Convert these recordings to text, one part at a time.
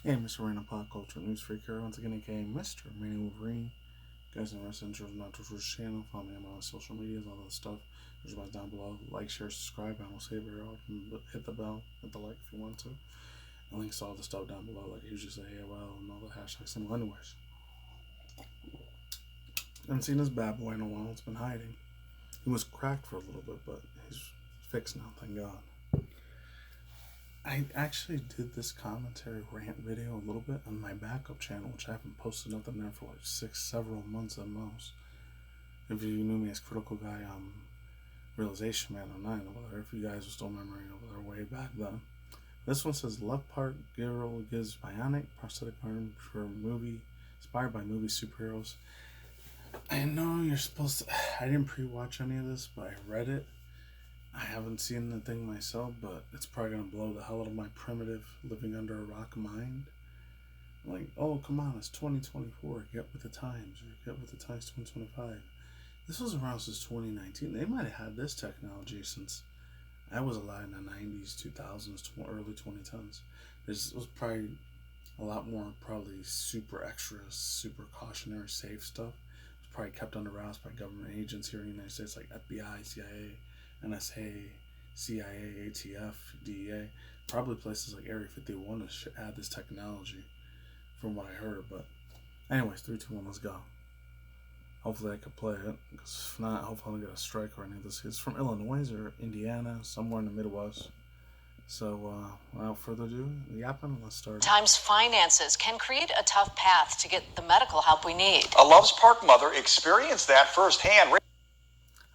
Hey, Mr. Random Pop Culture News Freak here. Once again, aka Mr. Manny Wolverine. Guys, in the rest of the intros, not to the channel. Follow me on my social medias, all that stuff. There's about down below. Like, share, subscribe. I don't say it very often, but hit the bell, hit the like if you want to. And links to all the stuff down below, like I usually say AOL and all the hashtag symbol. Anyways, I haven't seen this bad boy in a while. It's been hiding. He was cracked for a little bit, but he's fixed now, thank God. I actually did this commentary rant video a little bit on my backup channel, which I haven't posted nothing there for like several months at most. If you knew me as Critical Guy, Realization Man 09 over there, if you guys are still remembering over there way back then. This one says, Love Part Girl gives Bionic prosthetic arm for a movie, inspired by movie superheroes. I know you're supposed to, I didn't pre-watch any of this, but I read it. I haven't seen the thing myself, but it's probably going to blow the hell out of my primitive living under a rock mind. I'm like, oh, come on, it's 2024. Get with the times. Or get with the times 2025. This was around since 2019. They might have had this technology since I was alive in the 90s, 2000s, early 2010s. This was probably a lot more, probably super extra, super cautionary, safe stuff. It was probably kept under wraps by government agents here in the United States, like FBI, CIA, NSA, CIA, ATF, DEA, probably places like Area 51 should add this technology, from what I heard. But anyways, 3, 2, 1, let's go. Hopefully I could play it, because if not, hopefully I don't get a strike or any of this. It's from Illinois or Indiana, somewhere in the Midwest. So without further ado, yapping, let's start. Times finances can create a tough path to get the medical help we need. A Loves Park mother experienced that firsthand.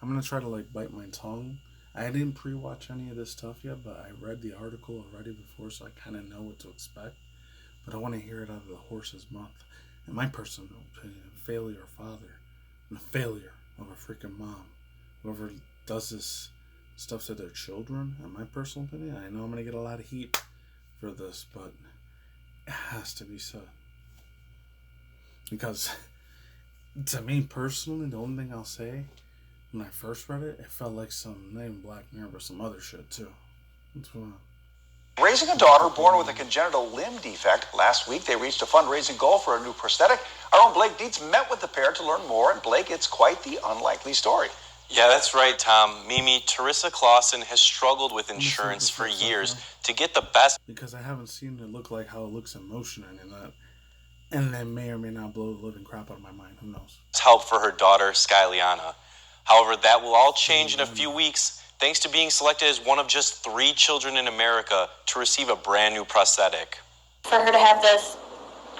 I'm going to try to bite my tongue. I didn't pre-watch any of this stuff yet, but I read the article already before, so I kind of know what to expect. But I want to hear it out of the horse's mouth. In my personal opinion, a failure of father and a failure of a freaking mom. Whoever does this stuff to their children, in my personal opinion, I know I'm going to get a lot of heat for this, but it has to be said. Because to me personally, the only thing I'll say, when I first read it, it felt like some, not even Black Mirror, but some other shit too. That's what Raising a daughter born with a congenital limb defect. Last week, they reached a fundraising goal for a new prosthetic. Our own Blake Dietz met with the pair to learn more, and Blake, it's quite the unlikely story. Yeah, that's right, Tom. Mimi, Teresa Clausen has struggled with insurance for years to get the best. Because I haven't seen it look like how it looks in motion or any of that. And that may or may not blow the living crap out of my mind. Who knows? Help for her daughter, Skyliana. However, that will all change in a few weeks, thanks to being selected as one of just 3 children in America to receive a brand new prosthetic. For her to have this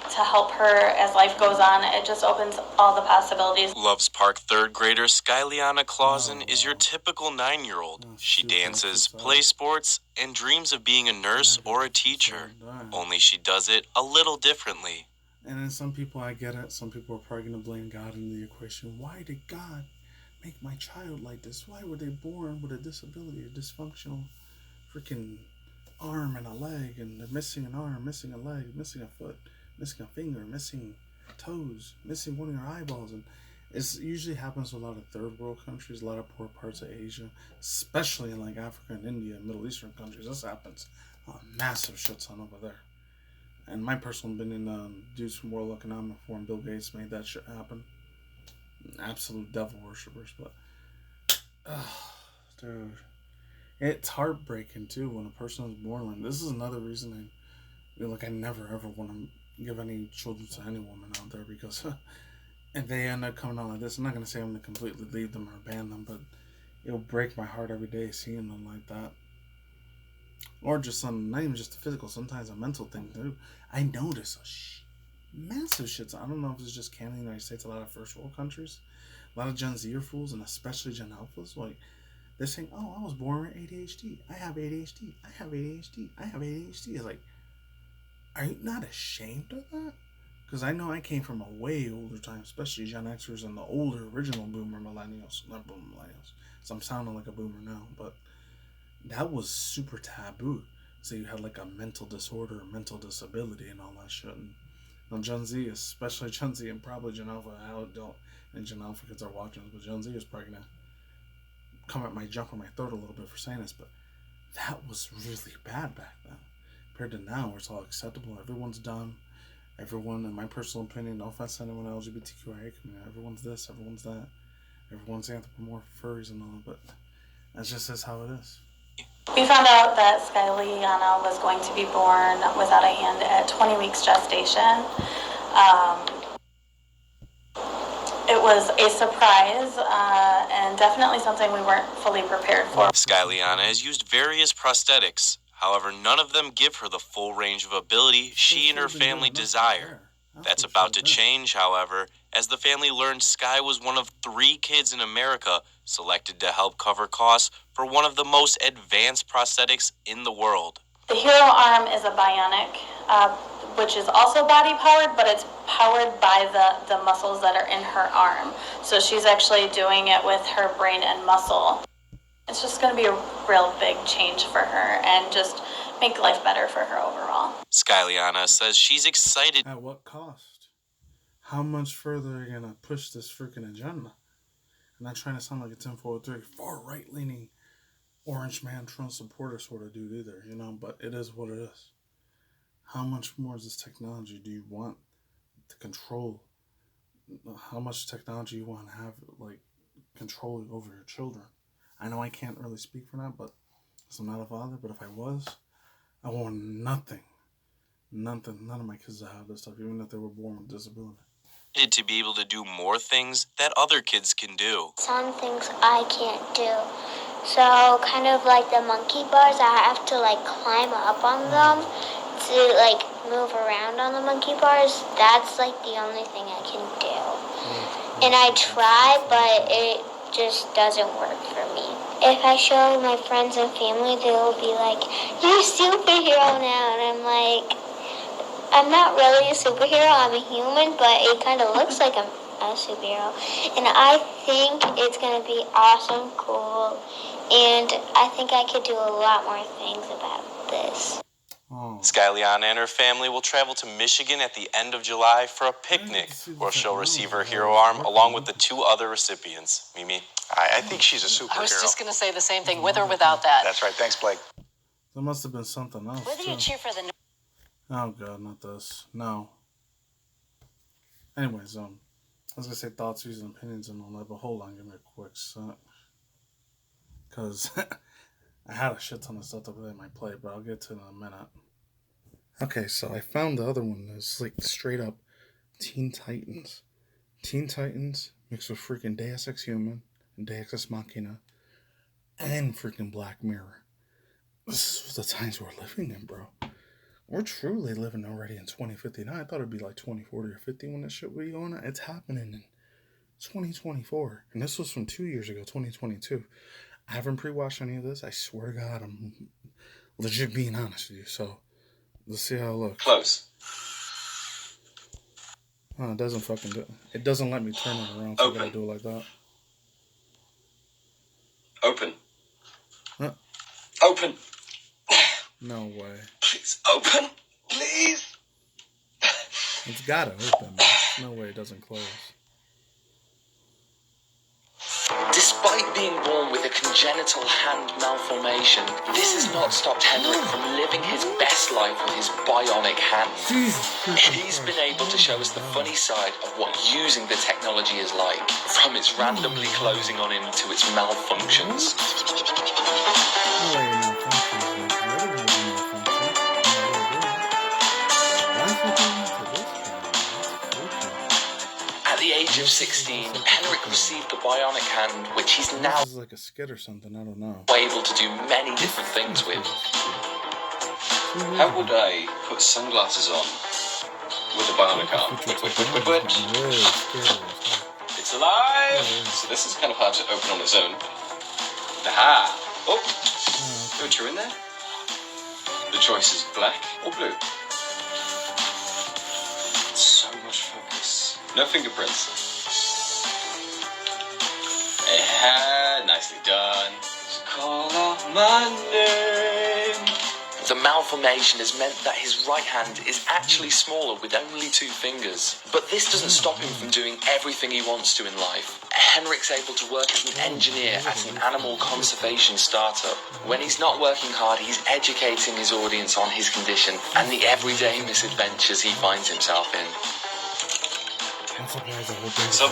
to help her as life goes on, it just opens all the possibilities. Loves Park third grader Skyliana Clausen is your typical 9-year-old. She dances, plays sports, and dreams of being a nurse or a teacher. Only she does it a little differently. And then some people, I get it, some people are probably going to blame God in the equation. Why did God make my child like this? Why were they born with a disability, a dysfunctional freaking arm and a leg, and they're missing an arm, missing a leg, missing a foot, missing a finger, missing toes, missing one of your eyeballs? And it usually happens with a lot of third world countries, a lot of poor parts of Asia, especially in like Africa and India and Middle Eastern countries. This happens a massive shit ton over there. And my personal opinion, dudes from World Economic Forum, Bill Gates, made that shit happen. Absolute devil worshippers. But dude, it's heartbreaking too when a person is born like this. Is another reason I never ever want to give any children to any woman out there, because if they end up coming out like this, I'm not gonna say I'm gonna completely leave them or ban them, but it'll break my heart every day seeing them like that. Or just not even just the physical, sometimes a mental thing too. I notice massive shits. I don't know if it's just Canada, the United States, a lot of first world countries, a lot of Gen Zer fools, and especially Gen Alphas, like they're saying, "Oh, I was born with ADHD. I have ADHD. I have ADHD. I have ADHD." It's like, are you not ashamed of that? Because I know I came from a way older time, especially Gen Xers and the older original boomer millennials, not boomer millennials. So I'm sounding like a boomer now, but that was super taboo. So you had like a mental disorder, mental disability, and all that shit. And Gen Z, especially Gen Z, and probably Gen Alpha, I don't, and Gen Alpha kids are watching this, but Gen Z is probably gonna jump on my throat a little bit for saying this, but that was really bad back then. compared to now, where it's all acceptable. Everyone's dumb. Everyone, in my personal opinion, no offense to anyone LGBTQIA community, everyone's this, everyone's that. Everyone's anthropomorphic furries and all, but that's just how it is. We found out that Skyliana was going to be born without a hand at 20 weeks gestation. It was a surprise and definitely something we weren't fully prepared for. Skyliana has used various prosthetics. However, none of them give her the full range of ability she and her family desire. That's about to change, however, as the family learned Sky was one of 3 kids in America selected to help cover costs for one of the most advanced prosthetics in the world. The hero arm is a bionic, which is also body powered, but it's powered by the muscles that are in her arm. So she's actually doing it with her brain and muscle. It's just going to be a real big change for her and just make life better for her overall. Skyliana says she's excited. At what cost? How much further are you going to push this freaking agenda? I'm not trying to sound like a 1043 far right-leaning orange man Trump supporter sort of dude either, you know, but it is what it is. How much more is this technology do you want to control? How much technology you want to have, like, control over your children? I know I can't really speak for that, but I'm not a father, but if I was, I want nothing, none of my kids to have this stuff, even if they were born with disability. To be able to do more things that other kids can do. Some things I can't do. So kind of like the monkey bars, I have to like climb up on them to like move around on the monkey bars. That's like the only thing I can do. And I try, but it just doesn't work for me. If I show my friends and family, they'll be like, "You're a superhero now," and I'm like, I'm not really a superhero, I'm a human, but it kind of looks like I'm a superhero. And I think it's going to be awesome, cool, and I think I could do a lot more things about this. Skyliana and her family will travel to Michigan at the end of July for a picnic where she'll receive her hero arm along with the 2 other recipients. Mimi? I think she's a superhero. I was just going to say the same thing, with or without that. That's right. Thanks, Blake. There must have been something else, Whether you cheer for the... Oh god, not this. No. Anyways, I was gonna say thoughts, views, and opinions and all that, but hold on, give me a quick sec. Cause I had a shit ton of stuff to play in my plate, but I'll get to it in a minute. Okay, so I found the other one that's like straight up Teen Titans. Teen Titans mixed with freaking Deus Ex Human and Deus Ex Machina and freaking Black Mirror. This is the times we're living in, bro. We're truly living already in 2059. I thought it'd be like 2040 or 50 when this shit would be going on. It's happening in 2024. And this was from 2 years ago, 2022. I haven't pre-watched any of this. I swear to God, I'm legit being honest with you. So, let's see how it looks. Close. Oh, it doesn't fucking do it. It doesn't let me turn it around, so I gotta do it like that. Open. Huh? Open. No way. Please, open. Please. It's gotta open, man. No way it doesn't close. Despite being born with a congenital hand malformation, this has not stopped Henrik from living his best life with his bionic hands. He's been able to show us the funny side of what using the technology is like, from its randomly closing on him to its malfunctions. No way it malfunctions. At the age of 16, Henrik received the bionic hand, which he's now This is like a skit or something, I don't know. able to do many different things with. How would I put sunglasses on with a bionic arm? Wait. It's alive! So this is kind of hard to open on its own. Aha! Oh! Don't you in there? The choice is black or blue. So much focus. No fingerprints. Nicely done. Just call out my name. The malformation has meant that his right hand is actually smaller with only 2 fingers. But this doesn't stop him from doing everything he wants to in life. Henrik's able to work as an engineer at an animal conservation startup. When he's not working hard, he's educating his audience on his condition and the everyday misadventures he finds himself in. Some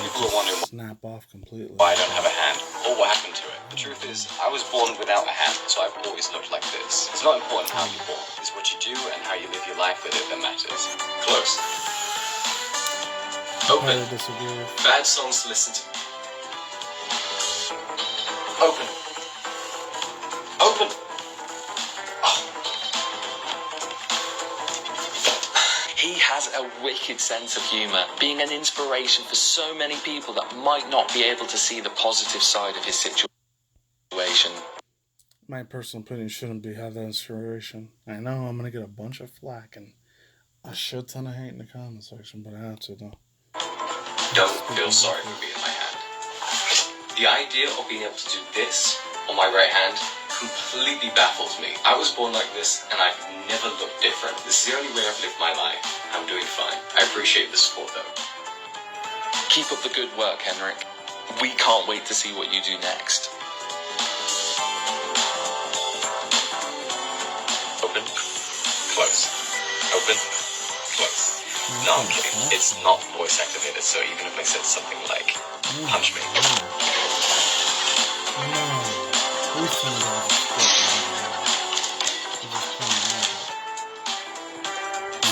people are wondering snap off completely. why I don't have a hand or what happened to it. The truth is, I was born without a hand, so I've always looked like this. It's not important how you're born. It's what you do and how you live your life with it that matters. Close. Open. Bad songs to listen to. Open. Open. He has a wicked sense of humour, being an inspiration for so many people that might not be able to see the positive side of his situation. My personal opinion shouldn't be have that inspiration. I know I'm going to get a bunch of flack and a shit ton of hate in the comment section, but I have to though. Don't feel sorry for being my hand. The idea of being able to do this on my right hand completely baffles me. I was born like this and I've never looked different. This is the only way I've lived my life. I'm doing fine. I appreciate the support though. Keep up the good work, Henrik. We can't wait to see what you do next. Open, close. Open, close. No, I'm kidding. It's not voice activated, so even if I said something like, punch me.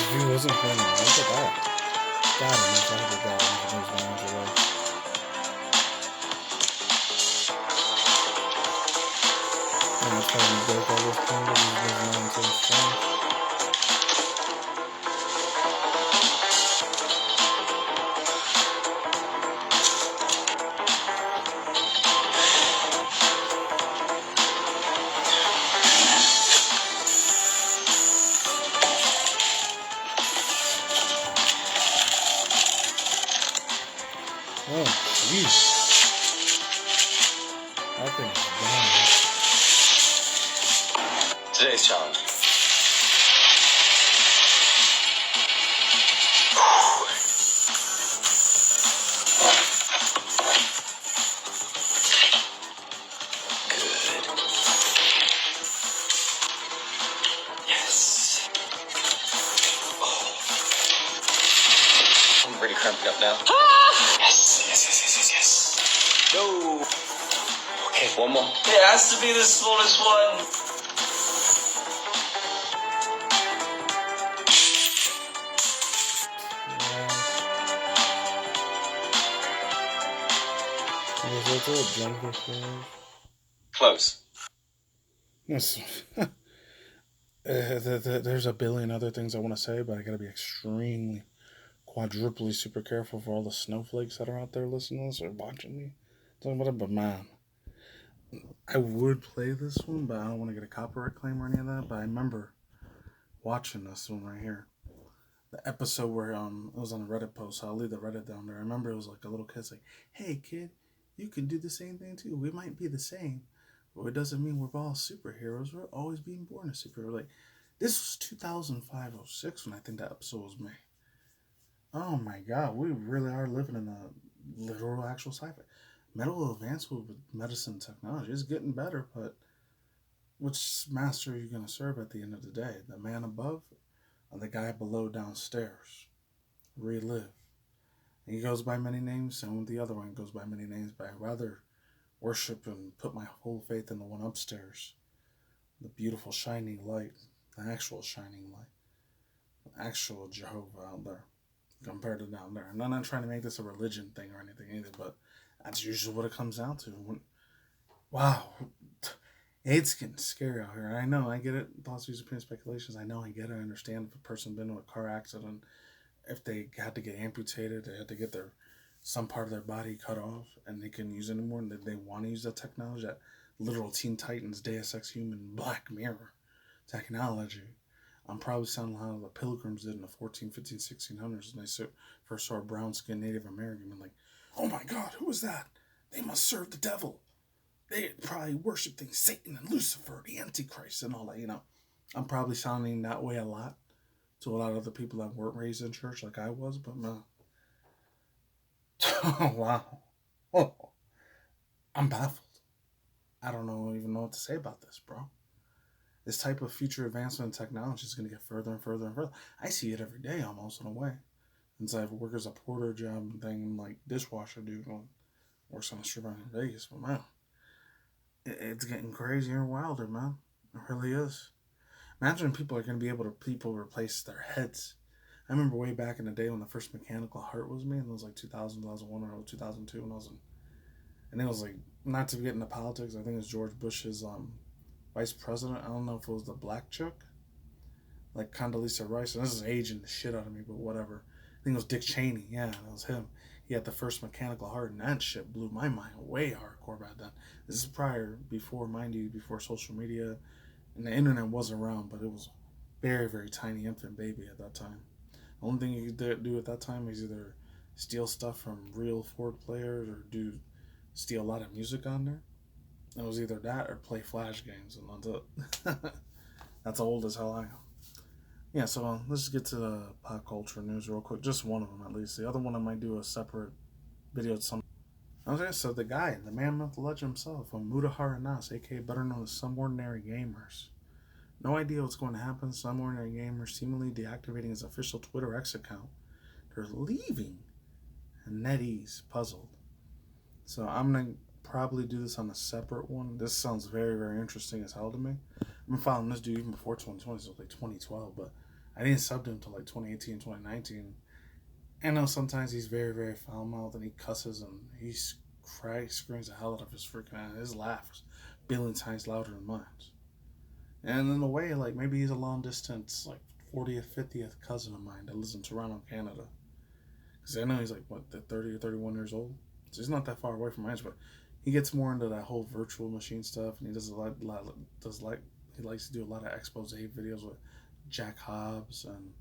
He wasn't playing around with that. Got him. If I ever got him, he was down to life. And I'm trying to break all this thing, but he's moving on to his phone. Oh, jeez. That thing is gone. Today's challenge. Good. Yes. Oh. I'm really cramping up now. Yes. Go. Okay, one more. It has to be the smallest one. Close. Yes. There's a billion other things I want to say, but I gotta be extremely, quadruply super careful for all the snowflakes that are out there listening to this or watching me. But man, I would play this one, but I don't want to get a copyright claim or any of that. But I remember watching this one right here. The episode where it was on a Reddit post, so I'll leave the Reddit down there. I remember it was like a little kid's like, "Hey kid, you can do the same thing too. We might be the same, but it doesn't mean we're all superheroes. We're always being born a superhero." Like, this was 2005-06 when I think that episode was made. Oh my god, we really are living in a literal actual sci-fi. Medical advancement with medicine and technology is getting better, but which master are you going to serve at the end of the day? The man above or the guy below downstairs? Relive. He goes by many names, and the other one goes by many names, but I'd rather worship and put my whole faith in the one upstairs. The beautiful shining light, the actual shining light, the actual Jehovah out there, compared to down there. And I'm not trying to make this a religion thing or anything either, but that's usually what it comes down to. Wow, it's getting scary out here. I know, I get it. Thoughts, views, opinions, speculations. I know, I get it. I understand if a person been in a car accident, if they had to get amputated, they had to get some part of their body cut off, and they couldn't use it anymore, and they want to use that technology, that literal Teen Titans, Deus Ex Human, Black Mirror technology. I'm probably sounding how the Pilgrims did in the 14, 15, 1600s, and they first saw a brown-skinned Native American, and like, oh my God, who is that? They must serve the devil. They probably worship things, Satan and Lucifer, the Antichrist, and all that, I'm probably sounding that way a lot to a lot of other people that weren't raised in church like I was, but man. Wow. Oh, I'm baffled. I don't even know what to say about this, bro. This type of future advancement in technology is going to get further and further and further. I see it every day almost in a way. Since I work as a porter job thing, like dishwasher dude, works on a strip in Vegas, but man, it's getting crazier and wilder, man. It really is. Imagine people are going to be able to replace their heads. I remember way back in the day when the first mechanical heart was made, and it was like 2000, 2001, or 2002, and and it was like, not to get into politics, I think it was George Bush's vice president. I don't know if it was the black chick, like Condoleezza Rice. And this is aging the shit out of me, but whatever. I think it was Dick Cheney. Yeah, that was him. He had the first mechanical heart, and that shit blew my mind way hardcore back then. This is before social media, and the internet was around, but it was a very, very tiny infant baby at that time. The only thing you could do at that time is either steal stuff from real Ford players or steal a lot of music on there. It was either that or play Flash games, and that's it. That's old as hell I am. Yeah, so let's just get to the pop culture news real quick. Just one of them, at least. The other one I might do a separate video. Okay, so the man, myth, the legend himself, Mutahar Anas, aka better known as Some Ordinary Gamers. No idea what's going to happen. Some Ordinary Gamers seemingly deactivating his official Twitter X account. They're leaving. And NetEase puzzled. So I'm going to probably do this on a separate one. This sounds very, very interesting as hell to me. I've been following this dude even before 2020, so like 2012, but I didn't sub to him until like 2018, 2019. I know sometimes he's very, very foul-mouthed and he cusses and he screams the hell out of his freaking ass. His laugh is a billion times louder than mine. And in a way, like maybe he's a long-distance, like 40th, 50th cousin of mine that lives in Toronto, Canada. Because I know he's like, 30 or 31 years old? So he's not that far away from my age, but he gets more into that whole virtual machine stuff, and he does he likes to do a lot of expose videos with Jack Hobbs and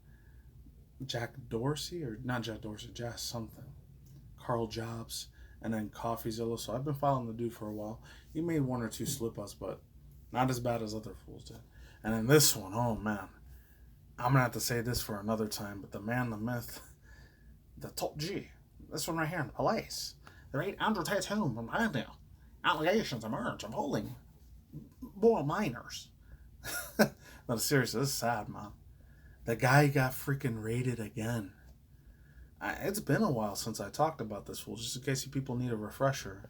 Jack Dorsey, or not Jack Dorsey, Jack something, Carl Jobs, and then CoffeeZilla. So I've been following the dude for a while. He made one or two slip-ups, but not as bad as other fools did. And then this one, oh man, I'm gonna have to say this for another time, but the man, the myth, the top G, this one right here in the police. The raid Andrew Tate's home from Ohio. Allegations emerge of holding boy minors. No, seriously, this is sad, man. The guy got freaking raided again. It's been a while since I talked about this fool, just in case you people need a refresher.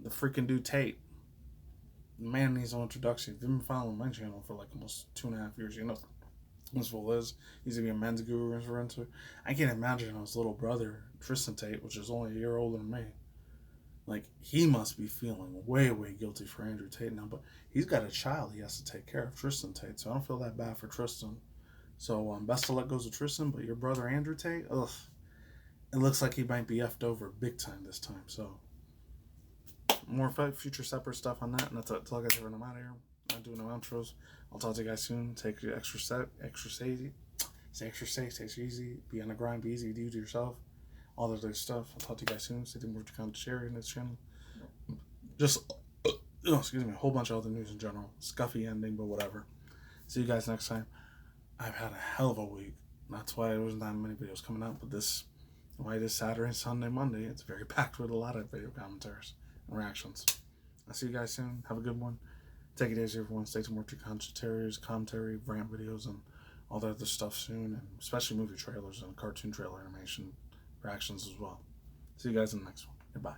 The freaking dude Tate. The man needs no introduction. If you've been following my channel for like almost 2.5 years, you know this fool is. He's gonna be a men's guru influencer. I can't imagine his little brother, Tristan Tate, which is only a year older than me. Like, he must be feeling way, way guilty for Andrew Tate now, but he's got a child he has to take care of, Tristan Tate, so I don't feel that bad for Tristan. So, best of luck goes to Tristan, but your brother Andrew Tate, ugh, it looks like he might be effed over big time this time, so more future separate stuff on that, and that's all I got to. I'm out of here. Not doing no outros. I'll talk to you guys soon. Take your extra safety. Stay extra safe, stay easy, be on the grind, be easy to do to yourself. All that other stuff. I'll talk to you guys soon. Stay tuned for the share in this channel. Just, excuse me, a whole bunch of other news in general. Scuffy ending, but whatever. See you guys next time. I've had a hell of a week. That's why there wasn't that many videos coming out. But this Saturday, Sunday, Monday, it's very packed with a lot of video commentaries and reactions. I'll see you guys soon. Have a good one. Take it easy, everyone. Stay tuned for commentary, rant videos, and all that other stuff soon. And especially movie trailers and cartoon trailer animation reactions as well. See you guys in the next one. Goodbye.